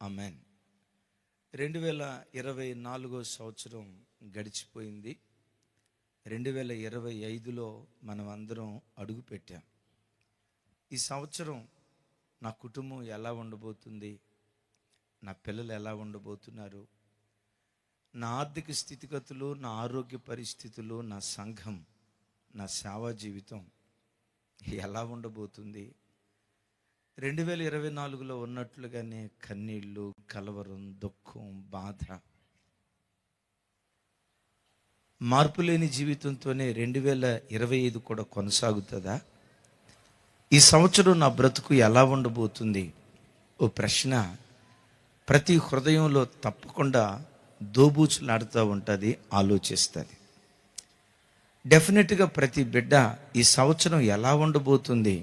Amen. 2024 సంవత్సరం గడిచిపోయింది. 2025లో మనం అందరం అడుగు పెట్టాం. ఈ సంవత్సరం నా కుటుంబం ఎలా ఉండబోతుంది, నా పిల్లలు ఎలా ఉండబోతున్నారు, నా ఆర్థిక స్థితిగతులు, నా ఆరోగ్య పరిస్థితులు, నా సంఘం, నా సేవా జీవితం ఎలా ఉండబోతుంది, 2024లో ఉన్నట్లుగానే కన్నీళ్ళు, కలవరం, దుఃఖం, బాధ, మార్పు లేని జీవితంతోనే 2025 కూడా కొనసాగుతుందా? ఈ సంవత్సరం నా బ్రతుకు ఎలా ఉండబోతుంది? ఓ ప్రశ్న ప్రతి హృదయంలో తప్పకుండా దోబూచులాడుతూ ఉంటుంది, ఆలోచిస్తుంది. డెఫినెట్గా ప్రతి బిడ్డ ఈ సంవత్సరం ఎలా ఉండబోతుంది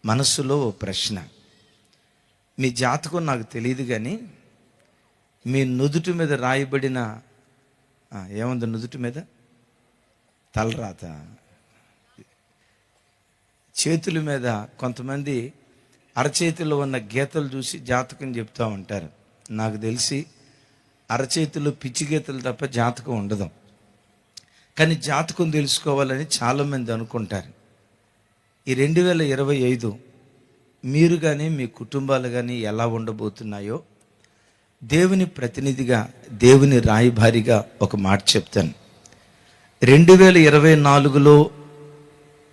మనస్సులో ఓ ప్రశ్న. మీ జాతకం నాకు తెలియదు, కానీ మీ నుదుటి మీద రాయబడిన ఏముంది? నుదుటి మీద తలరాత, చేతుల మీద కొంతమంది అరచేతిలో ఉన్న గీతలు చూసి జాతకం చెప్తూ ఉంటారు. నాకు తెలిసి అరచేతిలో పిచ్చి గీతలు తప్ప జాతకం ఉండదు. కానీ జాతకం తెలుసుకోవాలని చాలామంది అనుకుంటారు. ఈ 2025 మీరు కానీ మీ కుటుంబాలు కానీ ఎలా ఉండబోతున్నాయో దేవుని ప్రతినిధిగా, దేవుని రాయబారిగా ఒక మాట చెప్తాను. 2024లో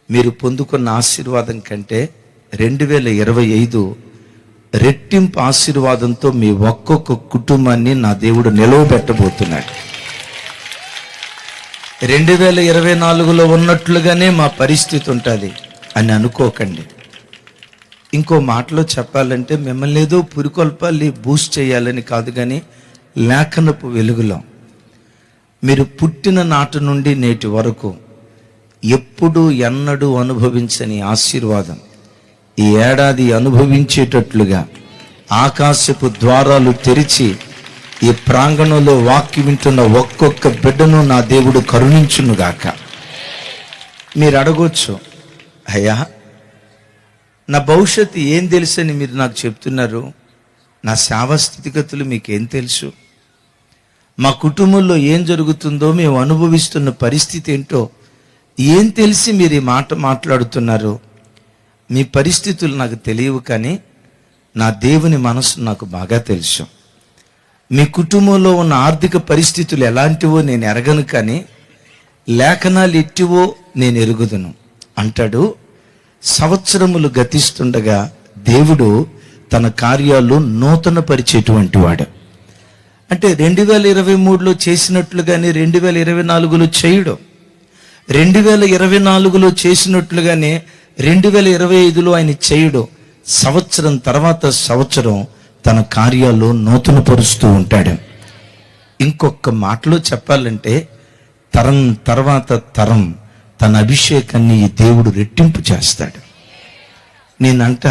మీరు పొందుకున్న ఆశీర్వాదం కంటే 2025 రెట్టింపు ఆశీర్వాదంతో మీ ఒక్కొక్క కుటుంబాన్ని నా దేవుడు నిలవబెట్టబోతున్నాడు. 2024లో ఉన్నట్లుగానే మా పరిస్థితి ఉంటుంది అని అనుకోకండి. ఇంకో మాటలో చెప్పాలంటే మిమ్మల్ని ఏదో పురికొల్పాలి, బూస్ట్ చేయాలని కాదు, కానీ లేఖనపు వెలుగులో మీరు పుట్టిన నాటి నుండి నేటి వరకు ఎప్పుడు ఎన్నడూ అనుభవించని ఆశీర్వాదం ఈ ఏడాది అనుభవించేటట్లుగా ఆకాశపు ద్వారాలు తెరిచి ఈ ప్రాంగణంలో వాక్యం వింటున్న ఒక్కొక్క బిడ్డను నా దేవుడు కరుణించునుగాక. మీరు అడగొచ్చు, అయ్యా నా భవిష్యత్తు ఏం తెలుసని మీరు నాకు చెప్తున్నారు, నా సేవా స్థితిగతులు మీకేం తెలుసు, మా కుటుంబంలో ఏం జరుగుతుందో, మేము అనుభవిస్తున్న పరిస్థితి ఏంటో ఏం తెలిసి మీరు ఈ మాట మాట్లాడుతున్నారు? మీ పరిస్థితులు నాకు తెలియవు, కానీ నా దేవుని మనసు నాకు బాగా తెలుసు. మీ కుటుంబంలో ఉన్న ఆర్థిక పరిస్థితులు ఎలాంటివో నేను ఎరగను, కానీ లేఖనాలు ఎట్టివో నేను ఎరుగుదును అంటాడు. సంవత్సరములు గతిస్తుండగా దేవుడు తన కార్యాలు నూతన పరిచేటువంటి వాడు. అంటే 2023లో చేసినట్లుగానే 2024లో చేయడు. 2024లో చేసినట్లుగానే 2025లో ఆయన చేయడు. సంవత్సరం తర్వాత సంవత్సరం తన కార్యాలు నూతన పరుస్తూ ఉంటాడు. ఇంకొక మాటలో చెప్పాలంటే తరం తర్వాత తరం తన అభిషేకాన్ని ఈ దేవుడు రెట్టింపు చేస్తాడు. నేనంట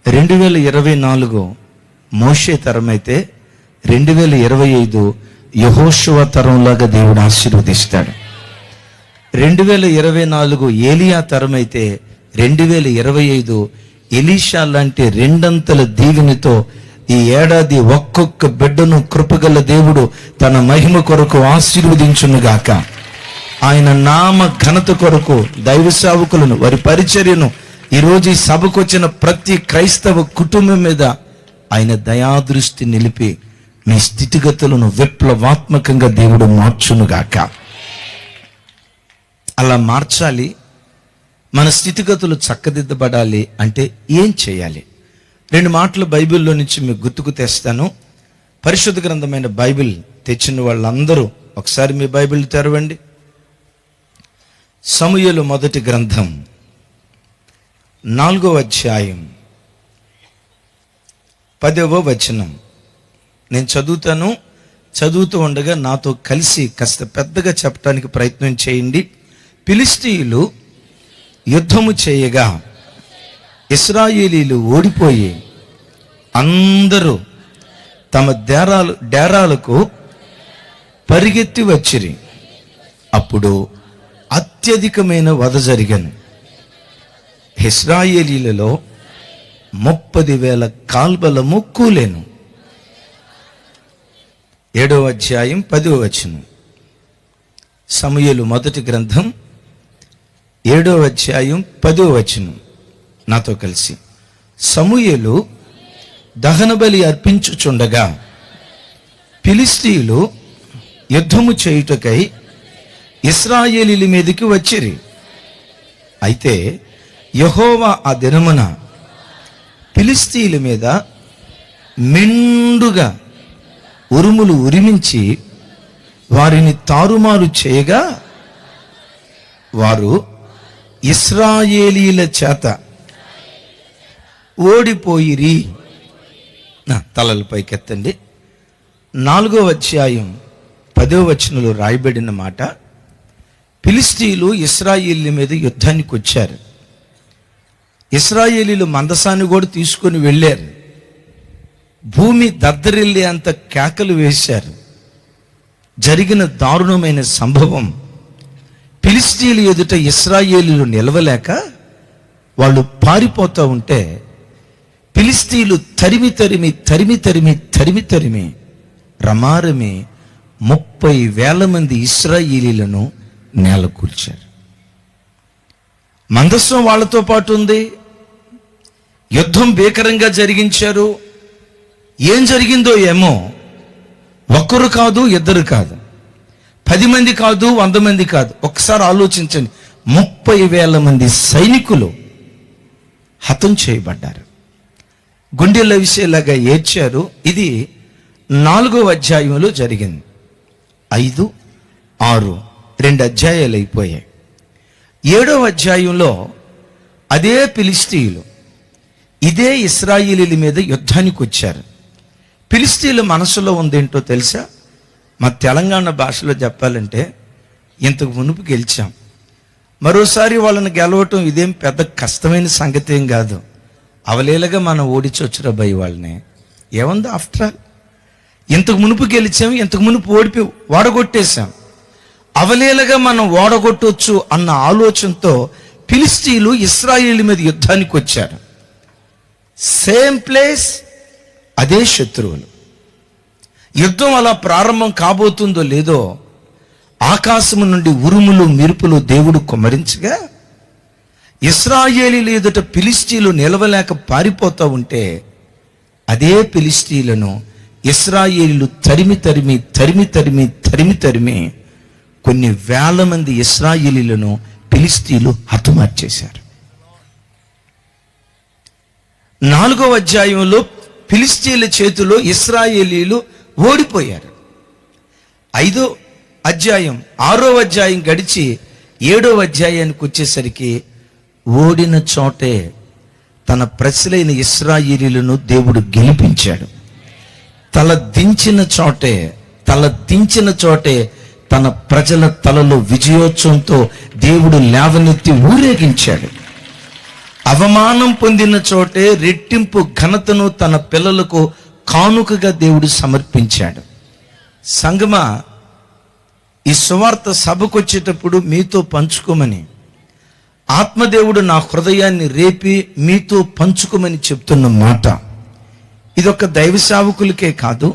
2024 మోషే తరం అయితే 2025 యెహోషువ తరంలాగా దేవుడు ఆశీర్వదిస్తాడు. 2024 ఏలియా తరం అయితే 2025 ఎలీషా లాంటి రెండంతల దీవెనితో ఈ ఏడాది ఒక్కొక్క బిడ్డను కృపగల దేవుడు తన మహిమ కొరకు ఆశీర్వదించునుగాక. ఆయన నామ ఘనత కొరకు దైవ సేవకులను, వారి పరిచర్యను, ఈరోజు ఈ సభకు వచ్చిన ప్రతి క్రైస్తవ కుటుంబం మీద ఆయన దయాదృష్టి నిలిపి మీ స్థితిగతులను విప్లవాత్మకంగా దేవుడు మార్చునుగాక. అలా మార్చాలి, మన స్థితిగతులు చక్కదిద్దబడాలి అంటే ఏం చేయాలి? 2 మాటలు బైబిల్లో నుంచి మీకు గుర్తుకు తెస్తాను. పరిశుద్ధ గ్రంథమైన బైబిల్ తెచ్చిన వాళ్ళందరూ ఒకసారి మీ బైబిల్ తెరవండి. సమూయేలు మొదటి గ్రంథం 4వ అధ్యాయం 10వ వచనం నేను చదువుతాను. చదువుతూ ఉండగా నాతో కలిసి కాస్త పెద్దగా చెప్పడానికి ప్రయత్నం చేయండి. ఫిలిష్తీయులు యుద్ధము చేయగా ఇశ్రాయేలీలు ఓడిపోయి అందరూ తమ డేరాలకు పరిగెత్తి వచ్చిరి. అప్పుడు అత్యధికమైన వధ జరిగను. ఇశ్రాయేలీలలో 30,000 కాల్బలము కూలెను. 7వ అధ్యాయం 10వ వచనం. సమూయేలు మొదటి గ్రంథం 7వ అధ్యాయం 10వ వచనం నాతో కలిసి. సమూయేలు దహన బలి అర్పించుచుండగా ఫిలిష్తీయులు యుద్ధము చేయుటకై ఇశ్రాయేలీయుల మీదకి వచ్చిరి. అయితే యెహోవా ఆ దినమున ఫిలిష్తీయుల మీద మెండుగా ఉరుములు ఉరిమించి వారిని తారుమారు చేయగా వారు ఇశ్రాయేలీయుల చేత ఓడిపోయిరి. తలలు పైకెత్తండి. 4వ అధ్యాయం 10వ వచనంలో రాయబడిన మాట, ఫిలిష్తీయులు ఇశ్రాయేలీయుల మీద యుద్ధానికి వచ్చారు. ఇశ్రాయేలీయులు మందసాన్ని కూడా తీసుకొని వెళ్ళారు. భూమి దద్దరిల్లి అంత కేకలు వేశారు. జరిగిన దారుణమైన సంభవం, ఫిలిష్తీయుల ఎదుట ఇశ్రాయేలీయులు నిలవలేక వాళ్ళు పారిపోతూ ఉంటే ఫిలిష్తీయులు తరిమి తరిమి తరిమి తరిమి తరిమి తరిమి రమారమి 30,000 మంది ఇశ్రాయేలీయులను నేల కూల్చారు. మందస్సం వాళ్ళతో పాటు ఉంది. యుద్ధం భీకరంగా జరిగించారు. ఏం జరిగిందో ఏమో, ఒక్కరు కాదు, ఇద్దరు కాదు, 10 మంది కాదు, 100 మంది కాదు. ఒకసారి ఆలోచించండి, 30,000 మంది సైనికులు హతం చేయబడ్డారు. గుండెల విషయలాగా ఏడ్చారు. ఇది 4వ అధ్యాయంలో జరిగింది. 5, 6 2 అధ్యాయాలు అయిపోయాయి. 7వ అధ్యాయంలో అదే ఫిలిష్తీయులు ఇదే ఇశ్రాయేలీయుల మీద యుద్ధానికి వచ్చారు. ఫిలిష్తీయుల మనసులో ఉందేంటో తెలుసా? మా తెలంగాణ భాషలో చెప్పాలంటే, ఇంతకు మునుపు గెలిచాం, మరోసారి వాళ్ళని గెలవటం ఇదేం పెద్ద కష్టమైన సంగతి ఏం కాదు, అవలేలగా మనం ఓడించొచ్చురా భయ్ వాళ్ళని, ఏముంది ఆఫ్టర్ ఆల్, ఇంతకు మునుపు గెలిచాం, ఇంతకు మునుపు ఓడిపోయి ఓడగొట్టేశాం, అవలేలగా మనం ఓడగొట్టవచ్చు అన్న ఆలోచనతో ఫిలిష్తీయులు ఇశ్రాయేలీయుల మీద యుద్ధానికి వచ్చారు. సేమ్ ప్లేస్, అదే శత్రువులు. యుద్ధం అలా ప్రారంభం కాబోతుందో లేదో ఆకాశము నుండి ఉరుములు మెరుపులు దేవుడు కుమ్మరించగా ఇశ్రాయేలీయుల ఎదుట ఫిలిష్తీయులు నిలవలేక పారిపోతూ ఉంటే అదే ఫిలిష్తీయులను ఇశ్రాయేలీయులు తరిమి తరిమి తరిమి తరిమి తరిమి తరిమి కొన్ని వేల మంది ఇశ్రాయేలీయులను ఫిలిష్తీయులు హతమార్చేశారు. 4వ అధ్యాయంలో ఫిలిష్తీయుల చేతిలో ఇశ్రాయేలీయులు ఓడిపోయారు. 5వ అధ్యాయం 6వ అధ్యాయం గడిచి 7వ అధ్యాయానికి వచ్చేసరికి ఓడిన చోటే తన ప్రజలైన ఇశ్రాయేలీయులను దేవుడు గెలిపించాడు. తల దించిన చోటే తన ప్రజల తలలో విజయోత్సవంతో దేవుడు లేవనెత్తి ఊరేగించాడు. అవమానం పొందిన చోటే రెట్టింపు ఘనతను తన పిల్లలకు కానుకగా దేవుడు సమర్పించాడు. సంగమా, ఈ సువార్త సభకు వచ్చేటప్పుడు మీతో పంచుకోమని ఆత్మదేవుడు నా హృదయాన్ని రేపి మీతో పంచుకోమని చెప్తున్న మాట. ఇదొక దైవ సేవకులకే కాదు,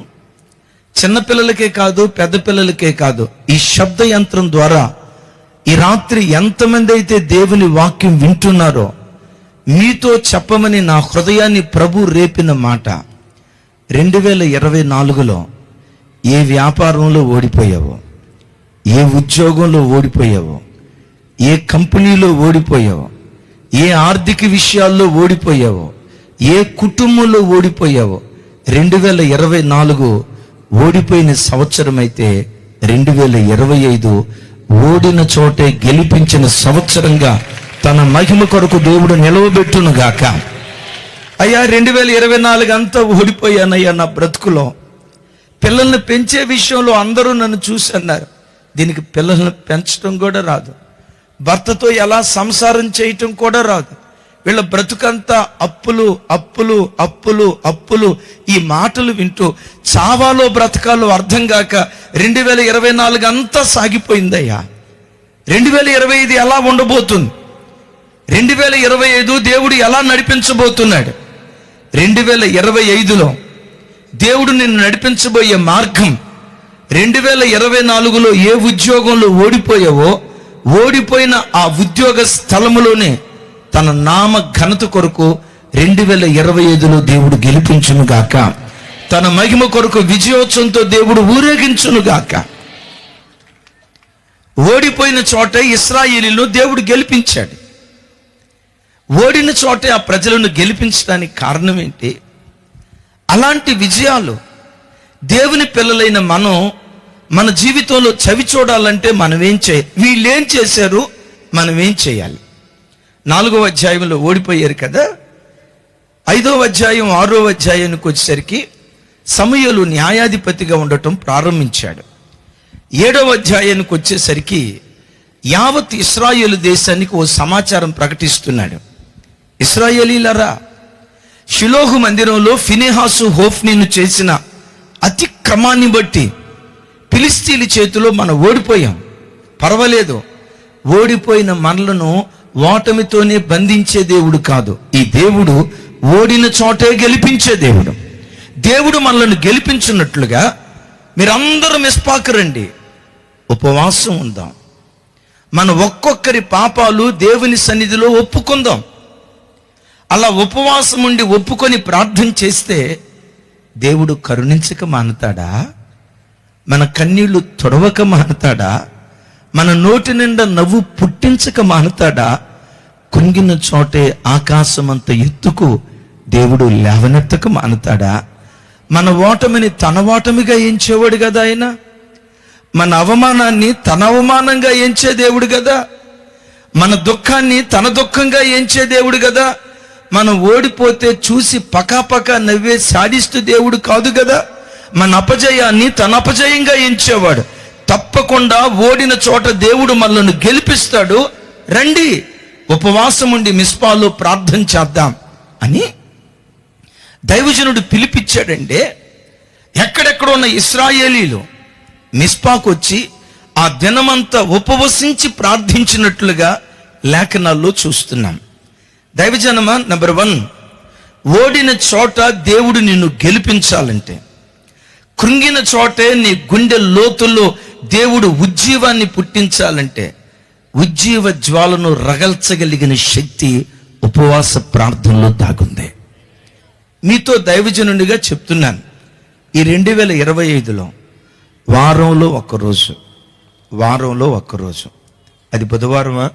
చిన్నపిల్లలకే కాదు, పెద్ద పిల్లలకే కాదు, ఈ శబ్ద యంత్రం ద్వారా ఈ రాత్రి ఎంతమంది అయితే దేవుని వాక్యం వింటున్నారో మీతో చెప్పమని నా హృదయాన్ని ప్రభు రేపిన మాట. 2024లో ఏ వ్యాపారంలో ఓడిపోయావో, ఏ ఉద్యోగంలో ఓడిపోయావో, ఏ కంపెనీలో ఓడిపోయావో, ఏ ఆర్థిక విషయాల్లో ఓడిపోయావో, ఏ కుటుంబంలో ఓడిపోయావో, 2024 ఓడిపోయిన సంవత్సరం అయితే 2025 ఓడిన చోటే గెలిపించిన సంవత్సరంగా తన మహిమ కొరకు దేవుడు నిలవబెట్టును గాక. అయ్యా, 2024 అంతా ఓడిపోయానయ్యా నా బ్రతుకులో. పిల్లల్ని పెంచే విషయంలో అందరూ నన్ను చూసి అన్నారు, దీనికి పిల్లల్ని పెంచడం కూడా రాదు, భర్తతో ఎలా సంసారం చేయటం కూడా రాదు, వీళ్ళ బ్రతుకంతా అప్పులు అప్పులు అప్పులు అప్పులు. ఈ మాటలు వింటూ చావాలో బ్రతకాలో అర్థం కాక 2024 అంతా సాగిపోయిందయ్యా. 2025 ఎలా ఉండబోతుంది, 2025 దేవుడు ఎలా నడిపించబోతున్నాడు, 2025లో దేవుడు నిన్ను నడిపించబోయే మార్గం 2024లో ఏ ఉద్యోగంలో ఓడిపోయావో, ఓడిపోయిన ఆ ఉద్యోగ స్థలములోనే తన నామ ఘనత కొరకు 2025లో దేవుడు గెలిపించును గాక. తన మహిమ కొరకు విజయోత్సవంతో దేవుడు ఊరేగించును గాక. ఓడిపోయిన చోటే ఇశ్రాయేలీయులను దేవుడు గెలిపించాడు. ఓడిన చోటే ఆ ప్రజలను గెలిపించడానికి కారణం ఏంటి? అలాంటి విజయాలు దేవుని పిల్లలైన మనం మన జీవితంలో చవి చూడాలంటే మనం ఏం చేయాలి? వీళ్ళేం చేశారు, మనం ఏం చేయాలి? 4వ అధ్యాయంలో ఓడిపోయారు కదా. 5వ అధ్యాయం 6వ అధ్యాయానికి వచ్చేసరికి సమూయేలు న్యాయాధిపతిగా ఉండటం ప్రారంభించాడు. 7వ అధ్యాయానికి వచ్చేసరికి యావత్ ఇశ్రాయేలు దేశానికి ఓ సమాచారం ప్రకటిస్తున్నాడు. ఇశ్రాయేలీలరా, షిలోహు మందిరంలో ఫినెహాసు హోఫ్నీను చేసిన అతిక్రమాన్ని బట్టి ఫిలిష్తీయుల చేతిలో మనం ఓడిపోయాం. పర్వాలేదు, ఓడిపోయిన మనలను ఓటమితోనే బంధించే దేవుడు కాదు. ఈ దేవుడు ఓడిన చోటే గెలిపించే దేవుడు. దేవుడు మనల్ని గెలిపించున్నట్లుగా మీరందరూ మిస్పాకు రండి, ఉపవాసం ఉందాం. మన ఒక్కొక్కరి పాపాలు దేవుని సన్నిధిలో ఒప్పుకుందాం. అలా ఉపవాసం ఉండి ఒప్పుకొని ప్రార్థన చేస్తే దేవుడు కరుణించక మానుతాడా? మన కన్నీళ్లు తొడవక మానుతాడా? మన నోటి నిండా నవ్వు పుట్టించక మానుతాడా? కుంగిన చోటే ఆకాశమంత ఎత్తుకు దేవుడు లేవనెత్తక మానుతాడా? మన ఓటమిని తన ఓటమిగా ఎంచేవాడు కదా ఆయన. మన అవమానాన్ని తన అవమానంగా ఎంచే దేవుడు కదా. మన దుఃఖాన్ని తన దుఃఖంగా ఎంచే దేవుడు కదా. మనం ఓడిపోతే చూసి పకాపకా నవ్వే సాడిస్తూ దేవుడు కాదు కదా. మన అపజయాన్ని తన అపజయంగా ఎంచేవాడు. తప్పకుండా ఓడిన చోట దేవుడు మనల్ని గెలిపిస్తాడు. రండి, ఉపవాసం ఉండి మిస్పాలో ప్రార్థన చేద్దాం అని దైవజనుడు పిలిపించాడంటే, ఎక్కడెక్కడ ఉన్న ఇశ్రాయేలీలు మిస్పాకు వచ్చి ఆ దినమంతా ఉపవసించి ప్రార్థించినట్లుగా లేఖనాల్లో చూస్తున్నాం. దైవజనమా, నెంబర్ 1, ఓడిన చోట దేవుడు నిన్ను గెలిపించాలంటే, కృంగిన చోటే నీ గుండె లోతుల్లో దేవుడు ఉజ్జీవాన్ని పుట్టించాలంటే, ఉజ్జీవ జ్వాలను రగల్చగలిగిన శక్తి ఉపవాస ప్రార్థనలో దాగుంది. మీతో దైవజనునిగా చెప్తున్నాను, ఈ 2025లో వారంలో ఒక్కరోజు, అది బుధవారమా,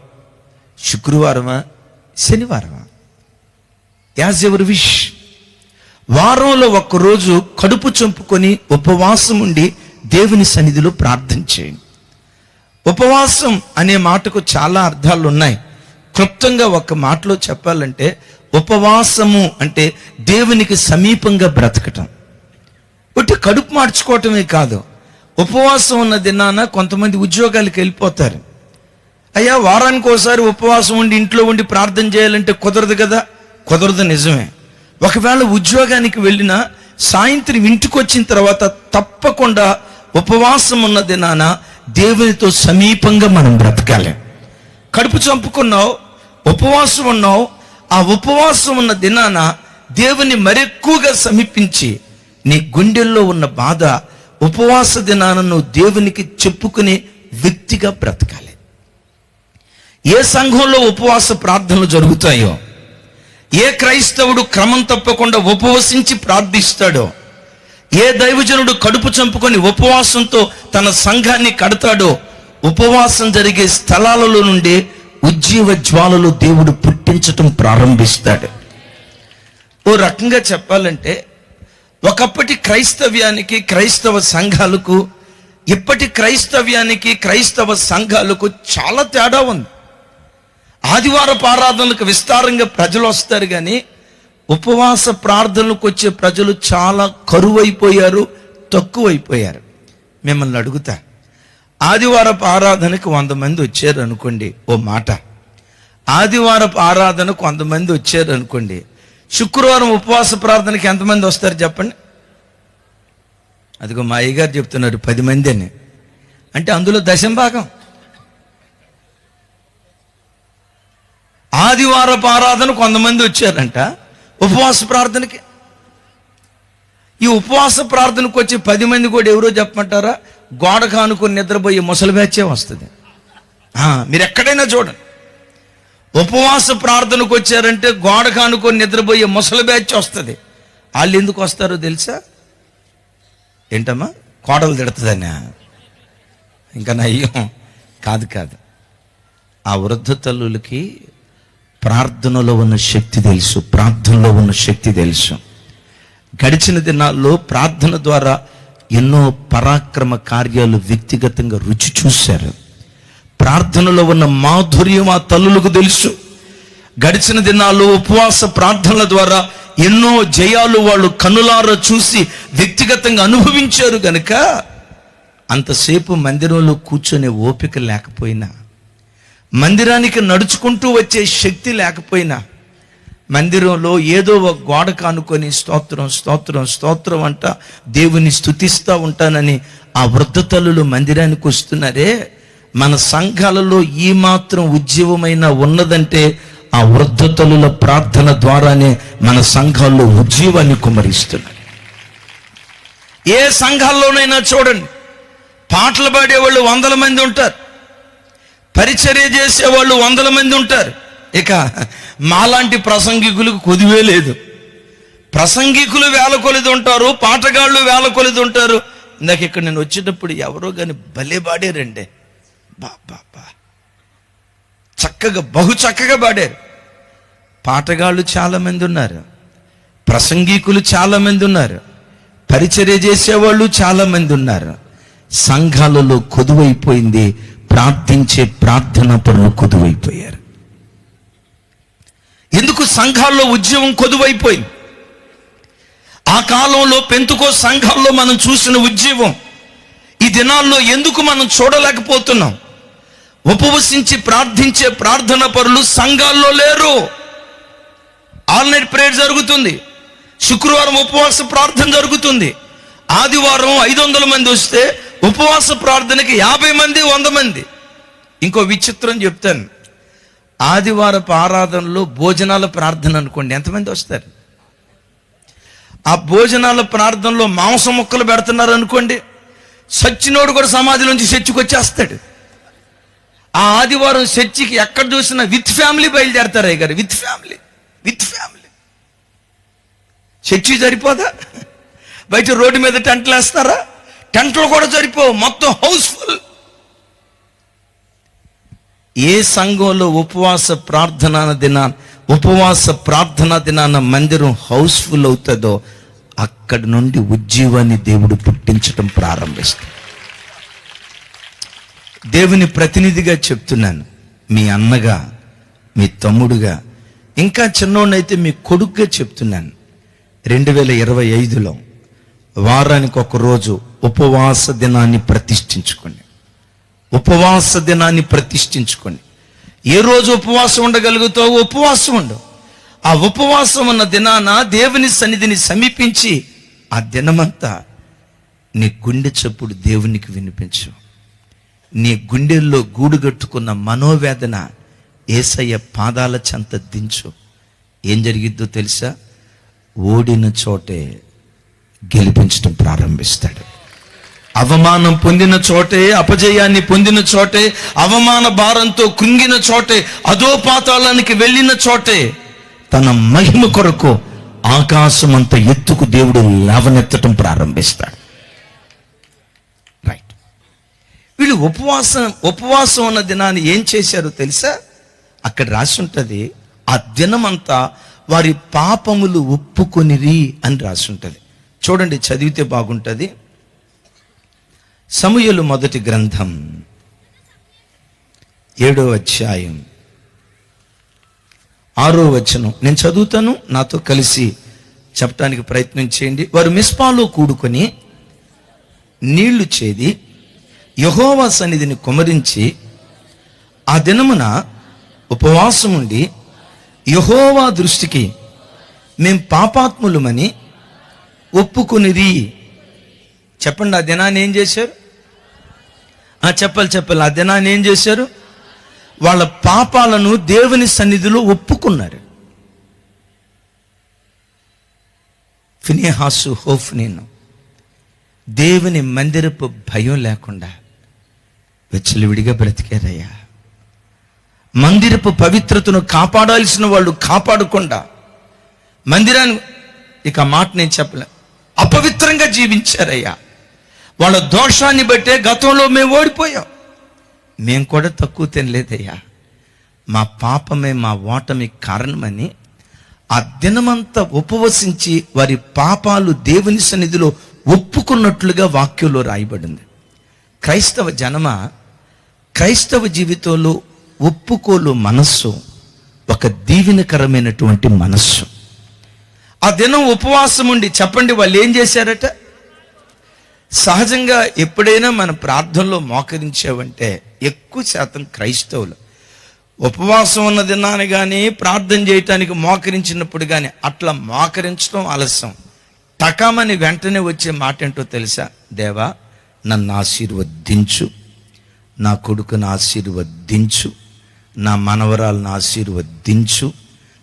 శుక్రవారమా, శనివారమా, యాజ్ ఎవర్ విష్, వారంలో ఒక్కరోజు కడుపు చంపుకొని ఉపవాసం ఉండి దేవుని సన్నిధిలో ప్రార్థన చేయండి. ఉపవాసం అనే మాటకు చాలా అర్థాలు ఉన్నాయి. క్లుప్తంగా ఒక మాటలో చెప్పాలంటే, ఉపవాసము అంటే దేవునికి సమీపంగా బ్రతకటం. ఒకటి కడుపు మార్చుకోవటమే కాదు. ఉపవాసం ఉన్న దినాన కొంతమంది ఉద్యోగాలకు వెళ్ళిపోతారు. అయ్యా, వారానికి ఒకసారి ఉపవాసం ఉండి ఇంట్లో ఉండి ప్రార్థన చేయాలంటే కుదరదు కదా. కుదరదు, నిజమే. ఒకవేళ ఉద్యోగానికి వెళ్ళినా సాయంత్రం ఇంటికి వచ్చిన తర్వాత తప్పకుండా ఉపవాసం ఉన్న దినాన దేవునితో సమీపంగా మనం బ్రతకాలి. కడుపు చంపుకున్నావు, ఉపవాసం ఉన్నావు, ఆ ఉపవాసం ఉన్న దినాన దేవుని మరెక్కువగా సమీపించి నీ గుండెల్లో ఉన్న బాధ ఉపవాస దినాన నువ్వు దేవునికి చెప్పుకునే వ్యక్తిగా బ్రతకాలి. ఏ సంఘంలో ఉపవాస ప్రార్థనలు జరుగుతాయో, ఏ క్రైస్తవుడు క్రమం తప్పకుండా ఉపవసించి ప్రార్థిస్తాడో, ఏ దైవజనుడు కడుపు చంపుకొని ఉపవాసంతో తన సంఘాన్ని కడతాడో, ఉపవాసం జరిగే స్థలాలలో నుండి ఉజ్జీవ జ్వాలలు దేవుడు పుట్టించటం ప్రారంభిస్తాడు. ఓ రకంగా చెప్పాలంటే, ఒకప్పటి క్రైస్తవ్యానికి క్రైస్తవ సంఘాలకు ఇప్పటి క్రైస్తవ్యానికి క్రైస్తవ సంఘాలకు చాలా తేడా ఉంది. ఆదివారపు ఆరాధనలకు విస్తారంగా ప్రజలు వస్తారు, కానీ ఉపవాస ప్రార్థనలకు వచ్చే ప్రజలు చాలా కరువైపోయారు, తక్కువైపోయారు. మిమ్మల్ని అడుగుతా, ఆదివారపు ఆరాధనకు 100 మంది వచ్చారు అనుకోండి, ఓ మాట. ఆదివారపు ఆరాధనకు 100 మంది వచ్చారు అనుకోండి, శుక్రవారం ఉపవాస ప్రార్థనకి ఎంతమంది వస్తారు చెప్పండి? అదిగో మా అయ్యగారు చెప్తున్నారు 10 మంది అని. అంటే అందులో 10% ఆదివారపు ఆరాధనకు 100 మంది వచ్చారంట ఉపవాస ప్రార్థనకి. ఈ ఉపవాస ప్రార్థనకు వచ్చి 10 మంది కూడా ఎవరో చెప్పమంటారా? గోడకు ఆనుకొని నిద్రపోయే ముసలి బ్యాచే వస్తుంది. మీరు ఎక్కడైనా చూడండి, ఉపవాస ప్రార్థనకు వచ్చారంటే గోడకు ఆనుకొని నిద్రపోయే ముసలి బ్యాచ్ వస్తుంది. వాళ్ళు ఎందుకు వస్తారో తెలుసా? ఏంటమ్మా, కోడలు తిడుతుందన్నా? ఇంకా నయ్యం కాదు. ఆ వృద్ధ తల్లులకి ప్రార్థనలో ఉన్న శక్తి తెలుసు, ప్రార్థనలో ఉన్న శక్తి తెలుసు. గడిచిన దినాల్లో ప్రార్థన ద్వారా ఎన్నో పరాక్రమ కార్యాలు వ్యక్తిగతంగా రుచి చూశారు. ప్రార్థనలో ఉన్న మాధుర్యం ఆ తల్లులకు తెలుసు. గడిచిన దినాల్లో ఉపవాస ప్రార్థనల ద్వారా ఎన్నో జయాలు వాళ్ళు కనులారా చూసి వ్యక్తిగతంగా అనుభవించారు. గనుక అంతసేపు మందిరంలో కూర్చొనే ఓపిక లేకపోయినా, మందిరానికి నడుచుకుంటూ వచ్చే శక్తి లేకపోయినా, మందిరంలో ఏదో ఒక గోడ కానుకొని స్తోత్రం స్తోత్రం స్తోత్రం అంట దేవుని స్తుతిస్తూ ఉంటానని ఆ వృద్ధ తల్లులు మందిరానికి వస్తున్నారే, మన సంఘాలలో ఈ మాత్రం ఉజ్జీవమైన ఉన్నదంటే ఆ వృద్ధ తల్లుల ప్రార్థన ద్వారానే మన సంఘాల్లో ఉజ్జీవాన్ని కుమ్మరిస్తున్నారు. ఏ సంఘాల్లోనైనా చూడండి, పాటలు పాడేవాళ్ళు 100 మంది ఉంటారు, పరిచర్య చేసేవాళ్ళు 100 మంది ఉంటారు. ఇక మాలాంటి ప్రసంగికులకు కొదువే లేదు. ప్రసంగికులు వేల కొలిది ఉంటారు, పాటగాళ్ళు వేల కొలిది ఉంటారు. ఇందాక ఇక్కడ నేను వచ్చేటప్పుడు ఎవరో కానీ భలే పాడారండి, బా చక్కగా బహు చక్కగా పాడారు. పాటగాళ్ళు చాలా మంది ఉన్నారు, ప్రసంగికులు చాలా మంది ఉన్నారు, పరిచర్య చేసేవాళ్ళు చాలా మంది ఉన్నారు. సంఘాలలో కొదువైపోయింది, ప్రార్థించే ప్రార్థన పరులు కొదువైపోయారు. ఎందుకు సంఘాల్లో ఉద్యమం కొదువైపోయింది? ఆ కాలంలో పెంతుకో సంఘాల్లో మనం చూసిన ఉద్యమం ఈ దినాల్లో ఎందుకు మనం చూడలేకపోతున్నాం? ఉపవసించి ప్రార్థించే ప్రార్థన పరులు సంఘాల్లో లేరు. ఆల్ నైట్ ప్రేయర్ జరుగుతుంది, శుక్రవారం ఉపవాస ప్రార్థన జరుగుతుంది, ఆదివారం 500 మంది వస్తే ఉపవాస ప్రార్థనకి 50 మంది 100 మంది. ఇంకో విచిత్రం చెప్తాను, ఆదివారపు ఆరాధనలో భోజనాల ప్రార్థన అనుకోండి, ఎంతమంది వస్తారు? ఆ భోజనాల ప్రార్థనలో మాంసం ముక్కలు పెడుతున్నారు అనుకోండి, సచ్చినోడు కూడా సమాధిలోంచి చర్చికి వచ్చేస్తాడు. ఆ ఆదివారం చర్చికి ఎక్కడ చూసినా విత్ ఫ్యామిలీ బయలుదేరతారు. అయ్య గారు విత్ ఫ్యామిలీ. చర్చి సరిపోదా? బయట రోడ్డు మీద టెంట్లు వేస్తారా? టెంట్లు కూడా సరిపోవు, మొత్తం హౌస్ఫుల్. ఏ సంఘంలో ఉపవాస ప్రార్థనా దినాన మందిరం హౌస్ఫుల్ అవుతుందో అక్కడి నుండి ఉజ్జీవాన్ని దేవుడు పుట్టించడం ప్రారంభిస్తాడు. దేవుని ప్రతినిధిగా చెప్తున్నాను, మీ అన్నగా, మీ తమ్ముడుగా, ఇంకా చిన్నోడైతే మీ కొడుకుగా చెప్తున్నాను. 2025లో వారానికి ఒక రోజు ఉపవాస దినాన్ని ప్రతిష్ఠించుకోండి. ఉపవాస దినాన్ని ప్రతిష్ఠించుకోండి. ఏ రోజు ఉపవాసం ఉండగలుగుతావో ఉపవాసం ఉండు. ఆ ఉపవాసం ఉన్న దినాన దేవుని సన్నిధిని సమీపించి ఆ దినమంతా నీ గుండె చప్పుడు దేవునికి వినిపించు. నీ గుండెల్లో గూడుగట్టుకున్న మనోవేదన యేసయ్య పాదాల చెంత దించు. ఏం జరిగిద్దో తెలుసా? ఓడిన చోటే గెలిపించడం ప్రారంభిస్తాడు. అవమానం పొందిన చోటే, అపజయాన్ని పొందిన చోటే, అవమాన భారంతో కృంగిన చోటే, అధోపాతాళానికి వెళ్ళిన చోటే తన మహిమ కొరకు ఆకాశమంత ఎత్తుకు దేవుడు లేవనెత్తడం ప్రారంభిస్తాడు. రైట్. వీళ్ళు ఉపవాసం ఉన్న దినాన్ని ఏం చేశారో తెలుసా? అక్కడ రాసి ఉంటుంది, ఆ దినమంతా వారి పాపములు ఒప్పుకొనిరి అని రాసి ఉంటుంది. చూడండి, చదివితే బాగుంటుంది. సమూయేలు మొదటి గ్రంథం 7వ అధ్యాయం 6వ వచనం నేను చదువుతాను, నాతో కలిసి చెప్పడానికి ప్రయత్నం చేయండి. వారు మిస్పాలో కూడుకొని నీళ్లు చేది యెహోవా సన్నిధిని కుమరించి ఆ దినమున ఉపవాసం ఉండి యెహోవా దృష్టికి మేం పాపాత్ములమని ఒప్పుకొనిరి. చెప్పండి, ఆ దినాన్ని ఏం చేశారు? చెప్పాలి. ఆ దినాన్ని ఏం చేశారు? వాళ్ళ పాపాలను దేవుని సన్నిధిలో ఒప్పుకున్నారు. ఫినెహాసు, హోఫ్నీను దేవుని మందిరపు భయం లేకుండా విచ్చలవిడిగా బ్రతికారయ్యా. మందిరపు పవిత్రతను కాపాడాల్సిన వాళ్ళు కాపాడకుండా మందిరాన్ని, ఇక మాట నేను చెప్పలే, అపవిత్రంగా జీవించారయ్యా. వాళ్ళ దోషాన్ని బట్టే గతంలో మేము ఓడిపోయాం. మేము కూడా తక్కువ తినలేదయ్యా. మా పాపమే మా ఓటమి కారణమని ఆ దినమంతా ఉపవసించి వారి పాపాలు దేవుని సన్నిధిలో ఒప్పుకున్నట్లుగా వాక్యంలో రాయబడింది. క్రైస్తవ జనమ, క్రైస్తవ జీవితంలో ఒప్పుకోలు మనస్సు ఒక దీవెనకరమైనటువంటి మనస్సు. ఆ దినం ఉపవాసం ఉండి చెప్పండి వాళ్ళు ఏం చేశారట? సహజంగా ఎప్పుడైనా మన ప్రార్థనలో మోకరించావంటే ఎక్కువ శాతం క్రైస్తవులు ఉపవాసం ఉన్న దినాన్ని కానీ ప్రార్థన చేయటానికి మోకరించినప్పుడు కానీ అట్లా మోకరించడం ఆలస్యం. టకామని వెంటనే వచ్చే మాట ఏంటో తెలుసా? దేవా నన్ను ఆశీర్వదించు, నా కొడుకును ఆశీర్వదించు, నా మనవరాలను ఆశీర్వదించు,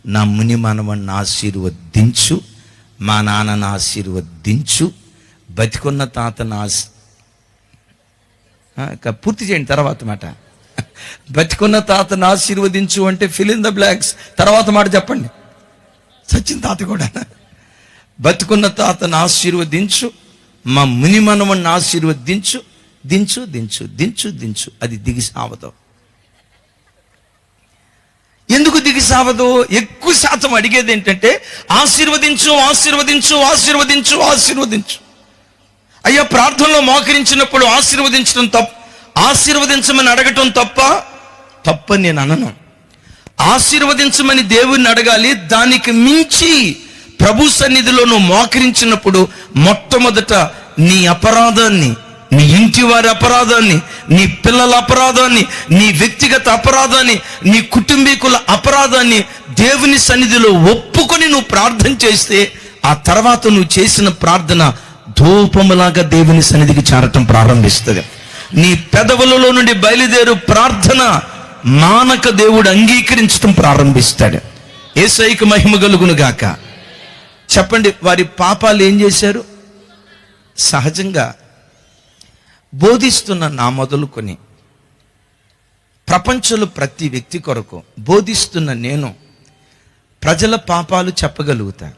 నా ముని మనవన్ని ఆశీర్వదించు, మా నాన్నను ఆశీర్వదించు, బతికున్న తాతను పూర్తి చేయండి తర్వాత మాట. బతికున్న తాతను ఆశీర్వదించు అంటే ఫిల్ ఇన్ ద బ్లాంక్స్. తర్వాత మాట చెప్పండి. సచిన్ తాత కూడా బతుకున్న తాతను ఆశీర్వదించు, మా ముని మనవన్ని ఆశీర్వదించు, దించు దించు దించు దించు. అది దిగి సావదు. ఎందుకు దిగి సావదు? ఎక్కువ శాతం అడిగేది ఏంటంటే ఆశీర్వదించు ఆశీర్వదించు ఆశీర్వదించు ఆశీర్వదించు. అయ్యా ప్రార్థనలో మోకరించినప్పుడు ఆశీర్వదించడం తప్ప, ఆశీర్వదించమని అడగటం తప్పని నేను అనను. ఆశీర్వదించమని దేవుణ్ణి అడగాలి. దానికి మించి ప్రభు సన్నిధిలో నువ్వు మోకరించినప్పుడు మొట్టమొదట నీ అపరాధాన్ని, నీ ఇంటి వారి అపరాధాన్ని, నీ పిల్లల అపరాధాన్ని, నీ వ్యక్తిగత అపరాధాన్ని, నీ కుటుంబీకుల అపరాధాన్ని దేవుని సన్నిధిలో ఒప్పుకొని నువ్వు ప్రార్థన చేస్తే ఆ తర్వాత నువ్వు చేసిన ప్రార్థన ధూపములాగా దేవుని సన్నిధికి చేరటం ప్రారంభిస్తుంది. నీ పెదవులలో నుండి బయలుదేరు ప్రార్థన మానక దేవుడు అంగీకరించడం ప్రారంభిస్తాడు. యేసయ్యకు మహిమ కలుగును గాక. చెప్పండి, వారి పాపాలు ఏం చేశారు? సహజంగా బోధిస్తున్న నా మొదలుకొని ప్రపంచంలో ప్రతి వ్యక్తి కొరకు బోధిస్తున్న నేను ప్రజల పాపాలు చెప్పగలుగుతా.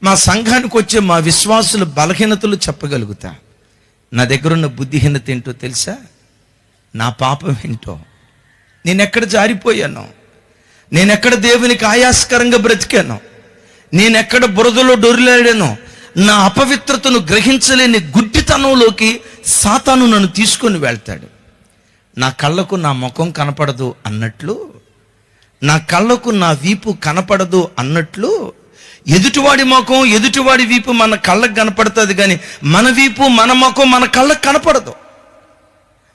మా సంఘానికి వచ్చే మా విశ్వాసుల బలహీనతలు చెప్పగలుగుతా. నా దగ్గరున్న బుద్ధిహీనత ఏంటో తెలుసా? నా పాపం ఏంటో, నేనెక్కడ జారిపోయాను, నేనెక్కడ దేవునికి ఆయాస్కరంగా బ్రతికాను, నేనెక్కడ బురదలో డొరిలాడాను, నా అపవిత్రతను గ్రహించలేని గుడ్డితనంలోకి సాతాను నన్ను తీసుకొని వెళ్తాడు. నా కళ్ళకు నా ముఖం కనపడదు అన్నట్లు, నా కళ్ళకు నా వీపు కనపడదు అన్నట్లు, ఎదుటివాడి ముఖం ఎదుటివాడి వీపు మన కళ్ళకు కనపడుతుంది కానీ మన వీపు మన ముఖం మన కళ్ళకు కనపడదు.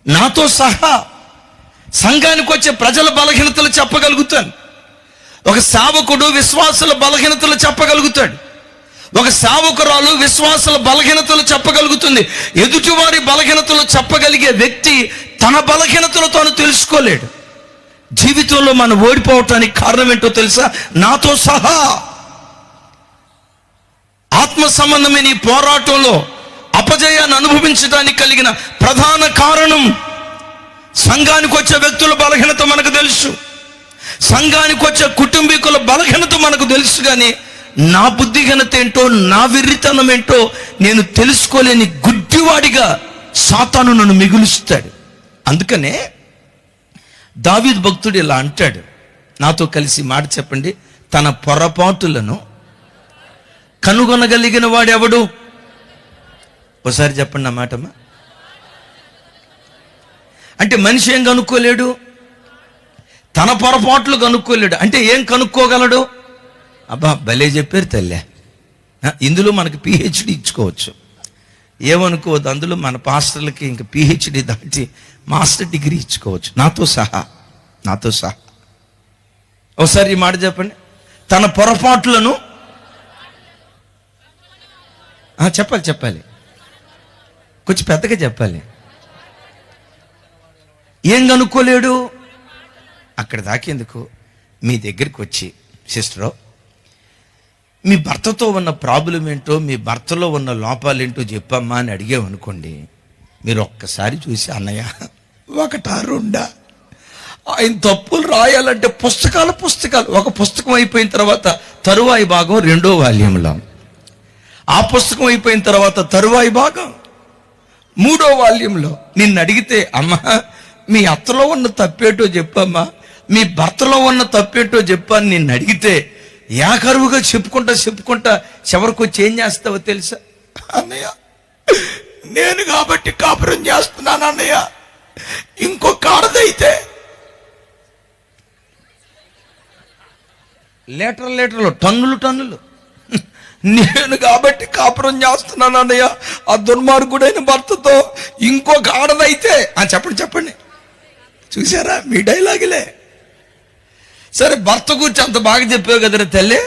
నాతో సహా సంఘానికి వచ్చే ప్రజల బలహీనతలు చెప్పగలుగుతాను. ఒక సేవకుడు విశ్వాసుల బలహీనతలు చెప్పగలుగుతాడు. ఒక సేవకురాలు విశ్వాసుల బలహీనతలు చెప్పగలుగుతుంది. ఎదుటివారి బలహీనతలు చెప్పగలిగే వ్యక్తి తన బలహీనతలు తాను తెలుసుకోలేడు. జీవితంలో మనం ఓడిపోవటానికి కారణం ఏంటో తెలుసా? నాతో సహా ఆత్మ సంబంధమైన ఈ పోరాటంలో అపజయాన్ని అనుభవించడానికి కలిగిన ప్రధాన కారణం సంఘానికి వచ్చే వ్యక్తుల బలహీనత మనకు తెలుసు, సంఘానికి వచ్చే కుటుంబీకుల బలహీనత మనకు తెలుసు. కానీ నా బుద్ధిహీనత ఏంటో, నా వెర్రితనం ఏంటో నేను తెలుసుకోలేని గుడ్డివాడిగా సాతాను నన్ను మిగులుస్తాడు. అందుకనే దావీదు భక్తుడు ఇలా అంటాడు, నాతో కలిసి మాట చెప్పండి. తన పొరపాటులను కనుగొనగలిగిన వాడెవడు? ఒకసారి చెప్పండి నా మాటమ్మా. అంటే మనిషి ఏం కనుక్కోలేడు? తన పొరపాట్లు కనుక్కోలేడు. అంటే ఏం కనుక్కోగలడు? అబ్బా భలే చెప్పారు తల్లే. ఇందులో మనకు పిహెచ్డి ఇచ్చుకోవచ్చు, ఏమనుకోవద్దు. అందులో మన పాస్టర్లకి ఇంకా పిహెచ్డి దాటి మాస్టర్ డిగ్రీ ఇచ్చుకోవచ్చు. నాతో సహా ఒకసారి ఈ మాట చెప్పండి. తన పొరపాట్లను చెప్పాలి, కొంచెం పెద్దగా చెప్పాలి. ఏం కనుక్కోలేడు? అక్కడ దాకేందుకు మీ దగ్గరికి వచ్చి, సిస్టరో మీ భర్తతో ఉన్న ప్రాబ్లం ఏంటో, మీ భర్తలో ఉన్న లోపాలేంటో చెప్పమ్మా అని అడిగామనుకోండి, మీరు ఒక్కసారి చూసి అన్నయ్య ఒకటా రెండా, ఆయన తప్పులు రాయాలంటే పుస్తకాలు ఒక పుస్తకం అయిపోయిన తర్వాత తరువాయి భాగం 2వ వాల్యంలో, ఆ పుస్తకం అయిపోయిన తర్వాత తరువాయి భాగం 3వ వాల్యంలో. నిన్ను అడిగితే అమ్మా మీ అత్తలో ఉన్న తప్పేటో చెప్పమ్మా, మీ భర్తలో ఉన్న తప్పేటో చెప్పని నిన్ను అడిగితే ఏకరువుగా చెప్పుకుంటా చివరికి వచ్చి ఏం చేస్తావో తెలుసా? అన్నయ్య నేను కాబట్టి కాపురం చేస్తున్నాను అన్నయ్య, ఇంకొక ఆడదైతే లీటర్లు టన్నులు నేను కాబట్టి కాపురం చేస్తున్నాను అన్నయ్య, ఆ దుర్మార్గుడైన భర్తతో ఇంకొక ఆడదైతే చెప్పండి. చూసారా మీ డైలాగులే. సరే భర్త కూర్చి అంత బాగా చెప్పావు కదరా తల్లి,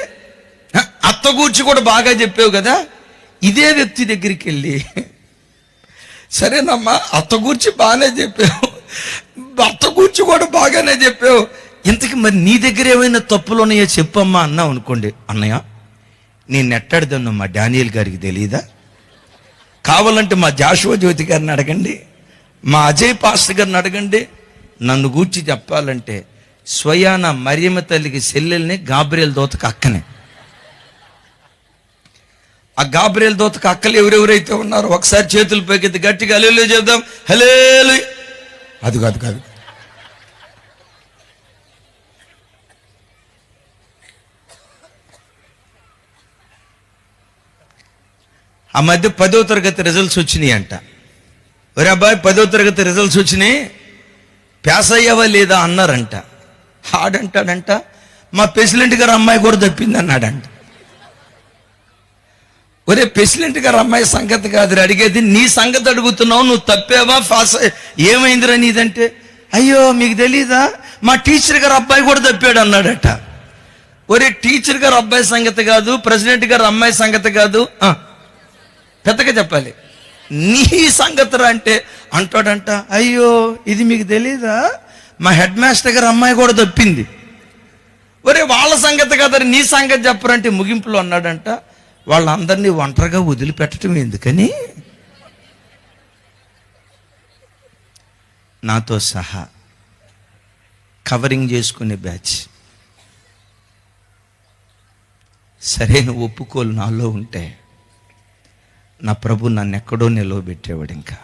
అత్త కూర్చి కూడా బాగా చెప్పావు కదా, ఇదే వ్యక్తి దగ్గరికి వెళ్ళి సరేనమ్మా అత్త కూర్చి బాగానే చెప్పావు, భర్త కూర్చి కూడా బాగానే చెప్పావు, ఇంతకి మరి నీ దగ్గర ఏమైనా తప్పులు ఉన్నాయో చెప్పమ్మా అన్నావు అనుకోండి, అన్నయ్య నేను నెట్టాడుదాను మా డానియల్ గారికి తెలియదా, కావాలంటే మా జాషువా జ్యోతి గారిని అడగండి, మా అజయ్ పాస్టర్ గారిని అడగండి, నన్ను గూర్చి చెప్పాలంటే స్వయాన మరియమ్మ తల్లికి చెల్లెల్ని గాబ్రియల్ దూతకు అక్కనే. ఆ గాబ్రియల్ దూతకు అక్కలు ఎవరెవరైతే ఉన్నారో ఒకసారి చేతులు పైకెత్తి గట్టిగా హల్లెలూయా చెప్దాం. హల్లెలూయా. అది కాదు ఆ మధ్య 10వ తరగతి రిజల్ట్స్ వచ్చినాయి అంట. ఒరే అబ్బాయి 10వ తరగతి రిజల్ట్స్ వచ్చినాయి, పాస్ అయ్యావా లేదా అన్నారంట. ఆడంటాడంట మా ప్రెసిడెంట్ గారు అమ్మాయి కూడా తప్పింది అన్నాడంట. ఒరే ప్రెసిడెంట్ గారు అమ్మాయి సంగతి కాదు అడిగేది, నీ సంగతి అడుగుతున్నావు, నువ్వు తప్పావా పాస్ ఏమైందిరా నీదంటే, అయ్యో మీకు తెలీదా మా టీచర్ గారు అబ్బాయి కూడా తప్పాడు అన్నాడట. ఒరే టీచర్ గారు అబ్బాయి సంగతి కాదు, ప్రెసిడెంట్ గారు అమ్మాయి సంగతి కాదు, పెద్దగా చెప్పాలి, నీ సంగతిరా అంటే అంటాడంట, అయ్యో ఇది మీకు తెలీదా మా హెడ్ మాస్టర్ గారు అమ్మాయి కూడా తప్పింది. ఒరే వాళ్ళ సంగతి కదరి నీ సంగతి చెప్పరంటే ముగింపులో అన్నాడంట, వాళ్ళందరినీ ఒంటరిగా వదిలిపెట్టడం ఎందుకని నాతో సహా కవరింగ్ చేసుకునే బ్యాచ్ సరైన ఒప్పుకోలు నాలో ఉంటే నా ప్రభు నన్ను ఎక్కడో నిలవబెట్టేవాడు. ఇంకా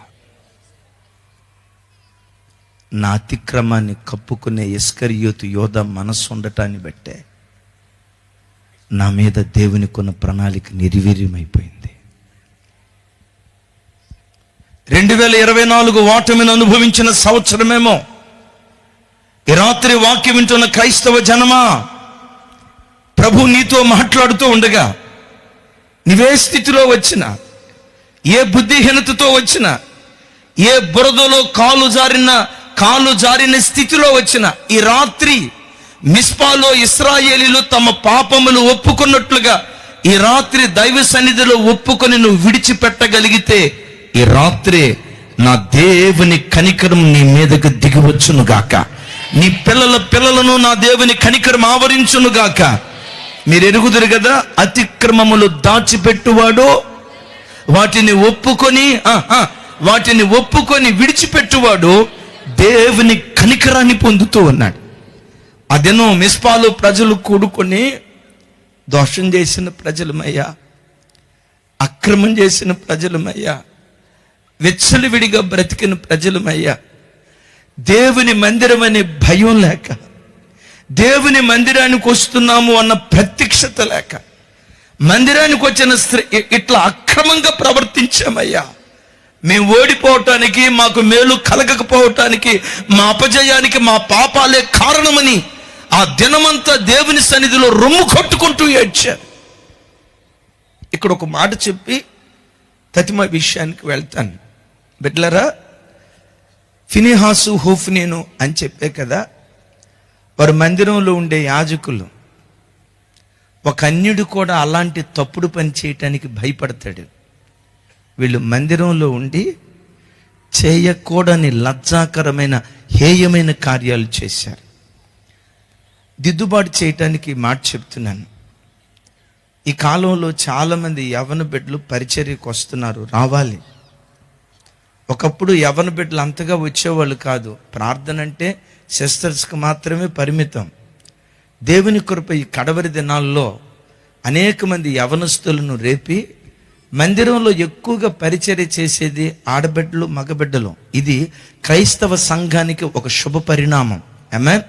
నా అతిక్రమాన్ని కప్పుకునే ఇస్కరియోతు యోధ మనస్సు ఉండటాన్ని బట్టే నా మీద దేవునికి ఉన్న ప్రణాళిక నిర్వీర్యమైపోయింది. 2024 ఓటమిని అనుభవించిన సంవత్సరమేమో. ఈ రాత్రి వాక్యం వింటున్న క్రైస్తవ జనమా, ప్రభు నీతో మాట్లాడుతూ ఉండగా నీవే స్థితిలో వచ్చినా, ఏ బుద్ధిహీనతతో వచ్చినా, ఏ బురదలో కాలు జారిన స్థితిలో వచ్చిన ఈ రాత్రి మిస్పాలో ఇశ్రాయేలీలు తమ పాపములు ఒప్పుకున్నట్లుగా ఈ రాత్రి దైవ సన్నిధిలో ఒప్పుకొని నువ్వు విడిచిపెట్టగలిగితే ఈ రాత్రి నా దేవుని కనికరం నీ మీదకు దిగివచ్చును గాక, నీ పిల్లలను నా దేవుని కనికరం ఆవరించును గాక. మీరు ఎరుగుదురు కదా, అతిక్రమములు దాచిపెట్టువాడు వాటిని ఒప్పుకొని విడిచిపెట్టువాడు దేవుని కనికరాన్ని పొందుతూ ఉన్నాడు. అదేనో మిస్పాలో ప్రజలు కూడుకొని దోషం చేసిన ప్రజలమయ్యా, అక్రమం చేసిన ప్రజలమయ్యా, విచ్చలవిడిగా బ్రతికిన ప్రజలమయ్యా, దేవుని మందిరం అనే భయం లేక, దేవుని మందిరానికి వస్తున్నాము అన్న ప్రత్యక్షత లేక, మందిరానికి వచ్చిన స్త్రీ ఇట్లా అక్రమంగా ప్రవర్తించామయ్యా, మేము ఓడిపోవటానికి, మాకు మేలు కలగకపోవటానికి, మా అపజయానికి మా పాపాలే కారణమని ఆ దినమంతా దేవుని సన్నిధిలో రొమ్ము కొట్టుకుంటూ ఏడ్చారు. ఇక్కడ ఒక మాట చెప్పి తతిమ విషయానికి వెళ్తాను. బిడ్డలారా, ఫినెహాసు హోఫ్నీను అని చెప్పే కదా, వారు మందిరంలో ఉండే యాజకులు. ఒక అన్యుడు కూడా అలాంటి తప్పుడు పని చేయటానికి భయపడతాడు. వీళ్ళు మందిరంలో ఉండి చేయకూడని లజ్జాకరమైన హేయమైన కార్యాలు చేశారు. దిద్దుబాటు చేయటానికి మాట చెప్తున్నాను. ఈ కాలంలో చాలామంది యవ్వన బిడ్డలు పరిచర్యకు వస్తున్నారు, రావాలి. ఒకప్పుడు యవ్వన బిడ్డలు అంతగా వచ్చేవాళ్ళు కాదు. ప్రార్థన అంటే సిస్టర్స్కి మాత్రమే పరిమితం. దేవుని కృప ఈ కడవరి దినాల్లో అనేక మంది యవనస్తులను రేపి మందిరంలో ఎక్కువగా పరిచర్య చేసేది ఆడబిడ్డలు, మగబిడ్డలు. ఇది క్రైస్తవ సంఘానికి ఒక శుభ పరిణామం. ఆమేన్.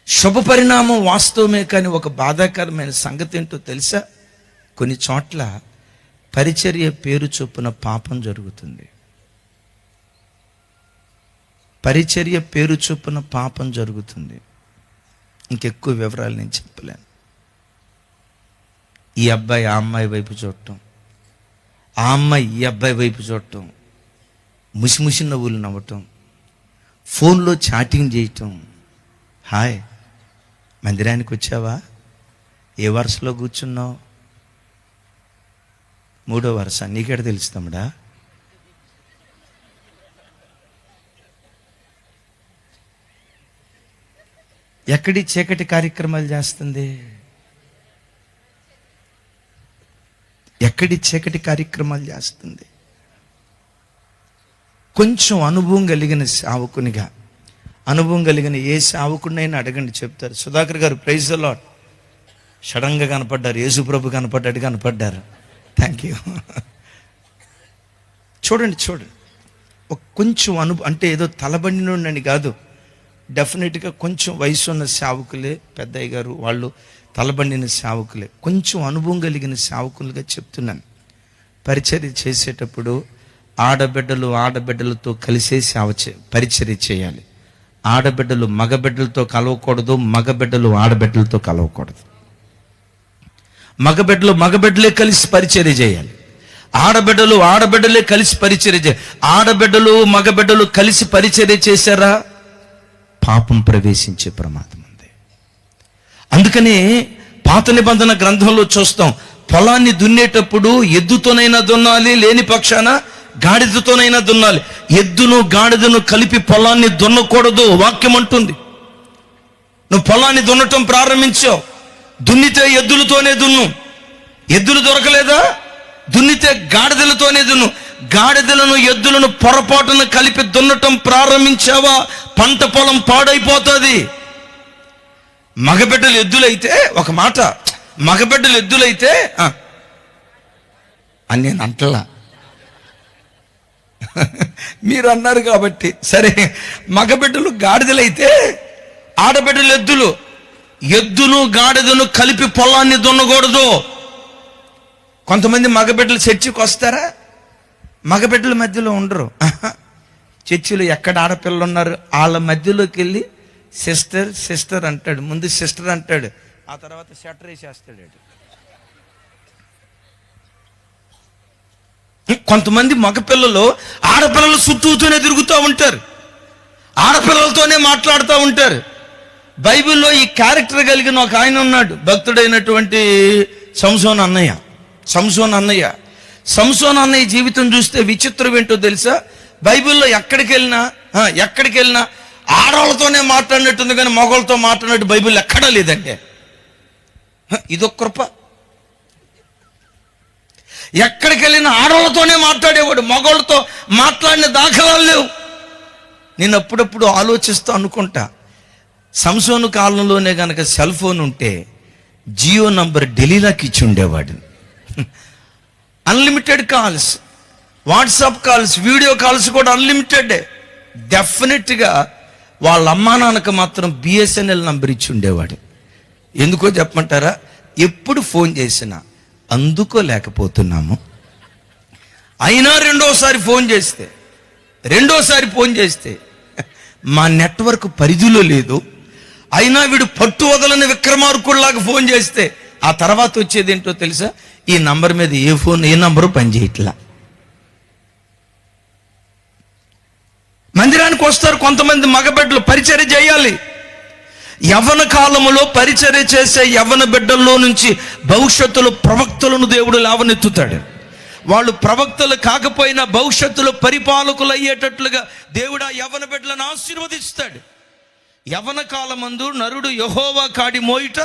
శుభ పరిణామం వాస్తవమే, కానీ ఒక బాధాకరమైన సంగతి ఏంటో తెలుసా? కొన్ని చోట్ల పరిచర్య పేరు చొప్పున పాపం జరుగుతుంది. పరిచర్య పేరు చొప్పున పాపం జరుగుతుంది. ఇంకెక్కువ వివరాలు నేను చెప్పలేను. ఈ అబ్బాయి ఆ అమ్మాయి వైపు చూడటం, ఆ అమ్మాయి ఈ అబ్బాయి వైపు చూడటం, ముసిముసి నవ్వులు నవ్వటం, ఫోన్లో చాటింగ్ చేయటం. హాయ్, మందిరానికి వచ్చావా? ఏ వరుసలో కూర్చున్నావు? 3వ వరుస. నీకెడ తెలుసు తమ్ముడా? ఎక్కడి చీకటి కార్యక్రమాలు చేస్తుంది? ఎక్కడి చీకటి కార్యక్రమాలు చేస్తుంది? కొంచెం అనుభవం కలిగిన సేవకునిగా, అనుభవం కలిగిన ఏ సేవకుడినైనా అడగండి, చెప్తారు. సుధాకర్ గారు, ప్రైజ్ ది లార్డ్. సడన్గా కనపడ్డారు, యేసుప్రభు కనపడ్డారు. Thank you. చూడండి, ఒక కొంచెం అంటే ఏదో తలబండినోడని కాదు, డెఫినెట్గా కొంచెం వయసు ఉన్న సేవకులే, పెద్దయ్య గారు వాళ్ళు తలబండిన సేవకులే, కొంచెం అనుభవం కలిగిన సేవకులుగా చెప్తున్నాను. పరిచర్య చేసేటప్పుడు ఆడబిడ్డలతో కలిసే పరిచర్య చేయాలి. ఆడబిడ్డలు మగబిడ్డలతో కలవకూడదు, మగబిడ్డలు ఆడబిడ్డలతో కలవకూడదు. మగబిడ్డలే కలిసి పరిచర్య చేయాలి. ఆడబిడ్డలే కలిసి పరిచర్య చేయాలి. ఆడబిడ్డలు మగబిడ్డలు కలిసి పరిచర్య చేశారా, పాపం ప్రవేశించే ప్రమాదం ఉంది. అందుకని పాత నిబంధన గ్రంథంలో చూస్తాం, పొలాన్ని దున్నేటప్పుడు ఎద్దుతోనైనా దున్నాలి, లేని పక్షాన గాడిదతోనైనా దున్నాలి. ఎద్దును గాడిదను కలిపి పొలాన్ని దున్నకూడదు, వాక్యం అంటుంది. నువ్వు పొలాన్ని దున్నటం ప్రారంభించావు, దున్నితే ఎద్దులతోనే దున్ను. ఎద్దులు దొరకలేదా? దున్నితే గాడిదలతోనే దున్ను. గాడిదలను ఎద్దులను పొరపాటును కలిపి దున్నటం ప్రారంభించావా, పంట పొలం పాడైపోతుంది. మగబిడ్డలు ఎద్దులైతే, ఒక మాట, మగబిడ్డలు ఎద్దులైతే అని నేను అంటలా, మీరు అన్నారు కాబట్టి సరే. మగబిడ్డలు గాడిదలైతే ఆడబిడ్డలు ఎద్దును గాడిదను కలిపి పొలాన్ని దున్నకూడదు. కొంతమంది మగబిడ్డలు చర్చికి వస్తారా, మగబిడ్డల మధ్యలో ఉండరు. చర్చిలో ఎక్కడ ఆడపిల్లలు ఉన్నారు, వాళ్ళ మధ్యలోకి వెళ్ళి సిస్టర్ అంటాడు. ముందు సిస్టర్ అంటాడు, ఆ తర్వాత షట్టర్ వేసేస్తాడు. కొంతమంది మగపిల్లలు ఆడపిల్లలు చుట్టూతోనే తిరుగుతూ ఉంటారు, ఆడపిల్లలతోనే మాట్లాడుతూ ఉంటారు. బైబిల్లో ఈ క్యారెక్టర్ కలిగిన ఒక ఆయన ఉన్నాడు, భక్తుడైనటువంటి సంసోన్ అన్నయ్య జీవితం చూస్తే విచిత్రం ఏంటో తెలుసా? బైబిల్లో ఎక్కడికి వెళ్ళినా ఆడవాళ్ళతోనే మాట్లాడినట్టుంది, కానీ మగవాళ్ళతో మాట్లాడినట్టు బైబిల్ ఎక్కడా లేదంటే. ఇదొక కృప. ఎక్కడికి వెళ్ళినా ఆడవాళ్ళతోనే మాట్లాడేవాడు, మగవాళ్ళతో మాట్లాడిన దాఖలాలు లేవు. నేను అప్పుడప్పుడు ఆలోచిస్తూ అనుకుంటా, సంసోను కాలంలోనే కనుక సెల్ ఫోన్ ఉంటే జియో నంబర్ ఢిల్లీలోకి ఇచ్చి ఉండేవాడు. Unlimited calls, WhatsApp calls, video calls కూడా అన్లిమిటెడ్. డెఫినెట్గా వాళ్ళ అమ్మా నాన్నకు మాత్రం బిఎస్ఎన్ఎల్ నంబర్ ఇచ్చి ఉండేవాడు. ఎందుకో చెప్పమంటారా? ఎప్పుడు ఫోన్ చేసినా అందుకోలేకపోతున్నాము, అయినా రెండోసారి ఫోన్ చేస్తే మా నెట్వర్క్ పరిధిలో లేదు, అయినా వీడు పట్టు వదలని విక్రమార్కుల్లాగా ఫోన్ చేస్తే ఆ తర్వాత వచ్చేది ఏంటో తెలుసా? ఈ నంబర్ మీద ఏ నంబరు పనిచేయట్లా. మందిరానికి వస్తారు కొంతమంది మగబిడ్డలు, పరిచర్య చేయాలి. యవ్వన కాలములో పరిచర్య చేసే యవ్వన బిడ్డల్లో నుంచి భవిష్యత్తులో ప్రవక్తలను దేవుడు లేవనెత్తుతాడు. వాళ్ళు ప్రవక్తలు కాకపోయినా భవిష్యత్తులో పరిపాలకులు అయ్యేటట్లుగా దేవుడు ఆ యవ్వన బిడ్డలను ఆశీర్వదిస్తాడు. యవ్వన కాలమందు నరుడు యెహోవా కాడి మోయుట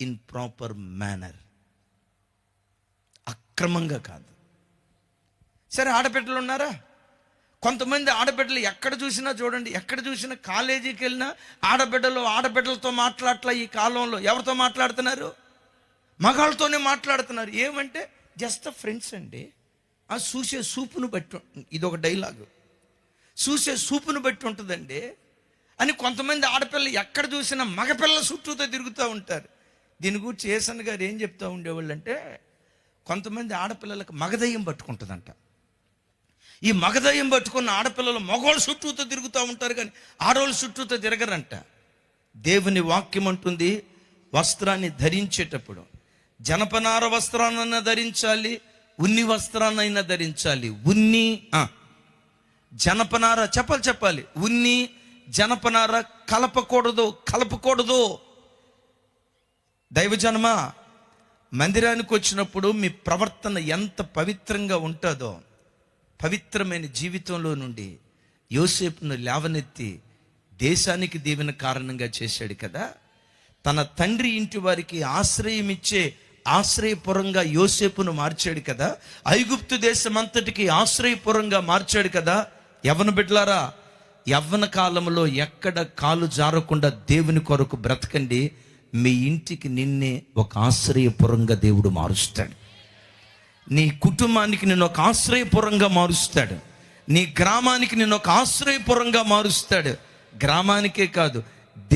ఇన్ ప్రాపర్ మేనర్, అక్రమంగా కాదు. సరే, ఆడబిడ్డలు ఉన్నారా? కొంతమంది ఆడబిడ్డలు ఎక్కడ చూసినా చూడండి, ఎక్కడ చూసినా కాలేజీకి వెళ్ళినా ఆడబిడ్డలతో మాట్లాడట్లా. ఈ కాలంలో ఎవరితో మాట్లాడుతున్నారు? మగాళ్ళతోనే మాట్లాడుతున్నారు. ఏమంటే జస్ట్ ఫ్రెండ్స్ అండి. ఆ చూసే సూపును బట్టి, ఇదొక డైలాగు, చూసే సూపును బట్టి ఉంటుందండి అని కొంతమంది ఆడపిల్లలు ఎక్కడ చూసినా మగపిల్లల చుట్టూతో తిరుగుతూ ఉంటారు. దీని గురించి ఏసన్ గారు ఏం చెప్తూ ఉండేవాళ్ళు అంటే, కొంతమంది ఆడపిల్లలకు మగదయ్యం పట్టుకుంటుందంట. ఈ మగదయ్యం పట్టుకున్న ఆడపిల్లలు మగవాళ్ళ చుట్టూతో తిరుగుతూ ఉంటారు, కానీ ఆడవాళ్ళ చుట్టూతో తిరగరంట. దేవుని వాక్యం అంటుంది, వస్త్రాన్ని ధరించేటప్పుడు జనపనార వస్త్రాన్నైనా ధరించాలి, ఉన్ని వస్త్రాన్నైనా ధరించాలి. ఉన్ని జనపనార చెప్పాలి. ఉన్ని జనపనార కలపకూడదు. దైవజనమ, మందిరానికి వచ్చినప్పుడు మీ ప్రవర్తన ఎంత పవిత్రంగా ఉంటుందో, పవిత్రమైన జీవితంలో నుండి యోసేపును లేవనెత్తి దేశానికి దీవెన కారణంగా చేశాడు కదా. తన తండ్రి ఇంటి వారికి ఆశ్రయం ఇచ్చే ఆశ్రయపురంగా యోసేపును మార్చాడు కదా. ఐగుప్తు దేశం అంతటికి ఆశ్రయపురంగా మార్చాడు కదా. యవ్వన బిడ్డలారా, యవ్వన కాలంలో ఎక్కడ కాలు జారకుండా దేవుని కొరకు బ్రతకండి. మీ ఇంటికి నిన్నే ఒక ఆశ్రయపురంగా దేవుడు మారుస్తాడు. నీ కుటుంబానికి నిన్ను ఒక ఆశ్రయపురంగా మారుస్తాడు. నీ గ్రామానికి నిన్ను ఒక ఆశ్రయపురంగా మారుస్తాడు. గ్రామానికే కాదు,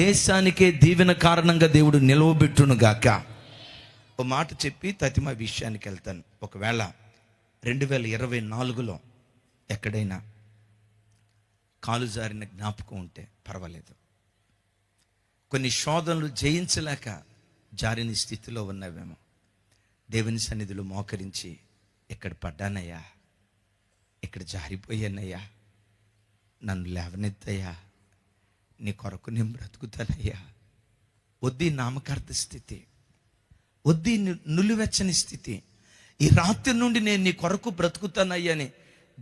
దేశానికే దీవెన కారణంగా దేవుడు నిలవబెట్టును గాక. ఒక మాట చెప్పి తతిమ విషయానికి వెళ్తాను. ఒకవేళ 2024లో ఎక్కడైనా కాలు జారిన జ్ఞాపకం ఉంటే పర్వాలేదు. కొన్ని శోధనలు జయించలేక జారిన స్థితిలో ఉన్నావేమో. దేవుని సన్నిధిలో మోకరించి, ఇక్కడ పడ్డానయ్యా, ఇక్కడ జారిపోయానయ్యా, నన్ను లేవనెత్తయ్యా, నీ కొరకు నేను బ్రతుకుతానయ్యా. వద్ది నామకార్థ స్థితి, వద్ది నులివెచ్చని స్థితి. ఈ రాత్రి నుండి నేను నీ కొరకు బ్రతుకుతానయ్యా అని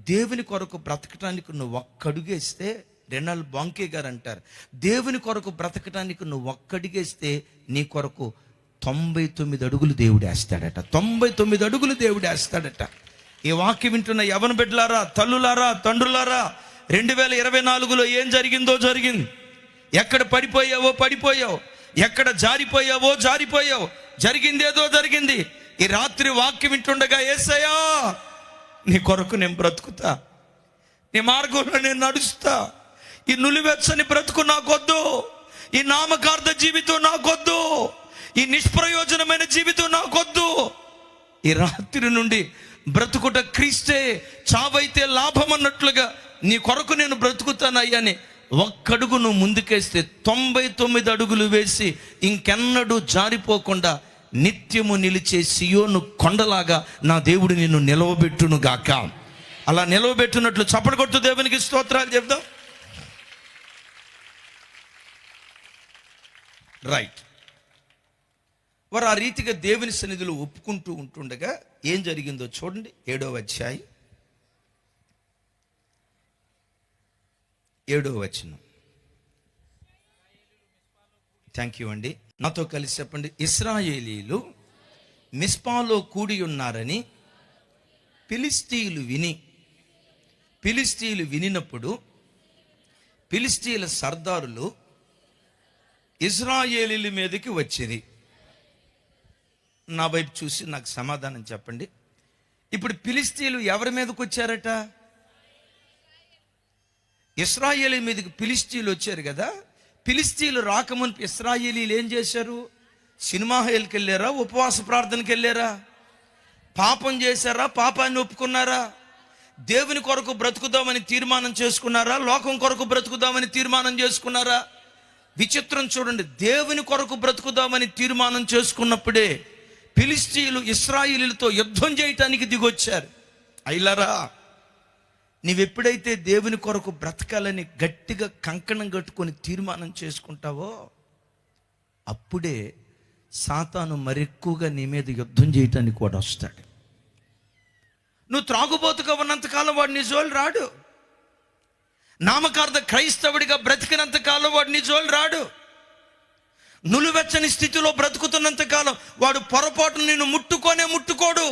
దేవుని కొరకు బ్రతకటానికి నువ్వు ఒక్కడుగేస్తే, రెనాల్డ్ బాంకే గారు అంటారు, దేవుని కొరకు బ్రతకటానికి నువ్వు ఒక్కడుగేస్తే నీ కొరకు 99 అడుగులు దేవుడు వేస్తాడట. 99 అడుగులు దేవుడు వేస్తాడట. ఈ వాక్యం వింటున్న యవ్వన బిడ్డలారా, తల్లులారా, తండ్రులారా, 2024లో ఏం జరిగిందో జరిగింది. ఎక్కడ పడిపోయావో, ఎక్కడ జారిపోయావు, జరిగిందేదో జరిగింది. ఈ రాత్రి వాక్యం వింటుండగా, యేసయ్యా నీ కొరకు నేను బ్రతుకుతా, నీ మార్గంలో నేను నడుస్తా. ఈ నులివెచ్చని బ్రతుకు నాకొద్దు, ఈ నామకార్థ జీవితం నాకొద్దు, ఈ నిష్ప్రయోజనమైన జీవితం నాకొద్దు. ఈ రాత్రి నుండి బ్రతుకుట క్రీస్తే, చావైతే లాభం అన్నట్లుగా నీ కొరకు నేను బ్రతుకుతానయ్యాని ఒక్కడుగు నువ్వు ముందుకేస్తే 99 అడుగులు వేసి ఇంకెన్నడూ జారిపోకుండా నిత్యము నిలిచే సియోను కొండలాగా నా దేవుడు నిన్ను నిలవబెట్టును గాక. అలా నిలవబెట్టున్నట్లు చప్పట్లు కొట్టు దేవునికి స్తోత్రాలు చెప్దాం. రైట్. వారు ఆ రీతిగా దేవుని సన్నిధిలో ఒప్పుకుంటూ ఉంటుండగా ఏం జరిగిందో చూడండి. 7వ అధ్యాయం 7వ వచనం. థ్యాంక్ యూ అండి. నాతో కలిసి చెప్పండి. ఇశ్రాయేలీలు మిస్పాలో కూడి ఉన్నారని ఫిలిష్తీయులు వినినప్పుడు ఫిలిష్తీయుల సర్దారులు ఇశ్రాయేలీల మీదకి వచ్చింది. నా వైపు చూసి నాకు సమాధానం చెప్పండి. ఇప్పుడు ఫిలిష్తీయులు ఎవరి మీదకి వచ్చారట? ఇశ్రాయేలీ మీదకి ఫిలిష్తీయులు వచ్చారు కదా. ఫిలిష్తీయులు రాకమునుపు ఇశ్రాయేలీలు ఏం చేశారు? సినిమా హాల్కి వెళ్ళారా? ఉపవాస ప్రార్థనకి వెళ్ళారా? పాపం చేశారా? పాపాన్ని ఒప్పుకున్నారా? దేవుని కొరకు బ్రతుకుదామని తీర్మానం చేసుకున్నారా? లోకం కొరకు బ్రతుకుదామని తీర్మానం చేసుకున్నారా? విచిత్రం చూడండి. దేవుని కొరకు బ్రతుకుదామని తీర్మానం చేసుకున్నప్పుడే ఫిలిష్తీయులు ఇశ్రాయేలీలతో యుద్ధం చేయటానికి దిగొచ్చారు. అయిలారా, నీవెప్పుడైతే దేవుని కొరకు బ్రతకాలని గట్టిగా కంకణం కట్టుకొని తీర్మానం చేసుకుంటావో అప్పుడే సాతాను మరెక్కువగా నీ మీద యుద్ధం చేయటానికి కూడా వస్తాడు. నువ్వు త్రాగుబోతుగా ఉన్నంతకాలం వాడు నీ జోలు రాడు. నామకార్థ క్రైస్తవుడిగా బ్రతికినంత కాలం వాడు నీ జోలు రాడు. నులువెచ్చని స్థితిలో బ్రతుకుతున్నంత కాలం వాడు పొరపాటును నిన్ను ముట్టుకోడు.